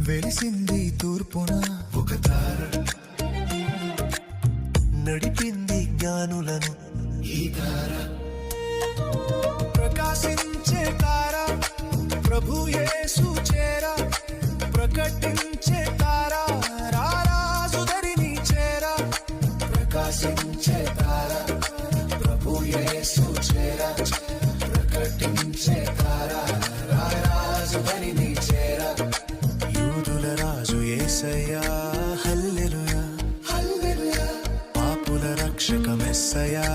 వెలిసింది తూర్పున ఒక తార, నడిపింది జ్ఞానులను ఈ తార. ప్రకాశించే తార ప్రభు యేసు చేర, ప్రకటించే తార రారాజు ధరిని చేర. ప్రకాశించే తార ప్రభు యేసు చేర, ప్రకటించే తార రారాజు ధరిని చేర. యూదుల రాజు యేసయ్యా హల్లెలూయా, హల్లెలూయా. పాపుల రక్షక మెస్సయ్యా